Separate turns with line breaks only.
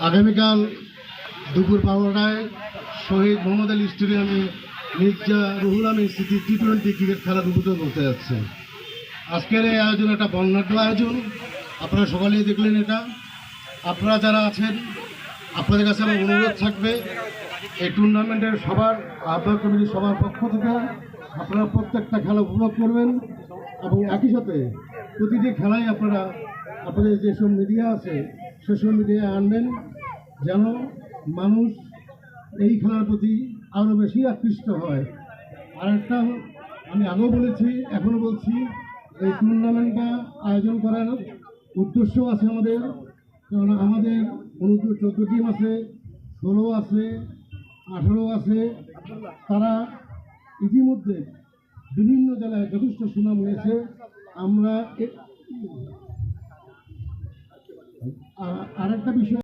আগামীকাল দুপুর 12টায় শহীদ মোহাম্মদ আলী স্টেডিয়ামে মির্জা রুহুল আমিন স্মৃতি T20 ক্রিকেট খেলার উদ্বোধন করতে যাচ্ছে। আজকের এই আয়োজন একটা বর্ণাঢ্য আয়োজন, আপনারা সকালেই দেখলেন। এটা আপনারা যারা আছেন, আপনাদের কাছে আমার অনুরোধ থাকবে, এই টুর্নামেন্টের সবার আহ্বায়ক কমিটির সবার পক্ষ থেকে আপনারা প্রত্যেকটা খেলা উপভোগ করবেন এবং একই সাথে প্রতিটি খেলায় আপনারা আপনাদের যেসব মিডিয়া আছে সেসব মিডিয়ায় আনবেন, যেন মানুষ এই খেলার প্রতি আরও বেশি আকৃষ্ট হয়। আর একটা আমি আগেও বলেছি, এখনও বলছি, এই টুর্নামেন্টটা আয়োজন করার উদ্দেশ্য আছে আমাদের, কারণ আমাদের 14 টিম আছে, 16 আছে, 18 আছে। তারা ইতিমধ্যে বিভিন্ন জেলায় যথেষ্ট সুনাম নিয়েছে। আমরা আরেকটা বিষয়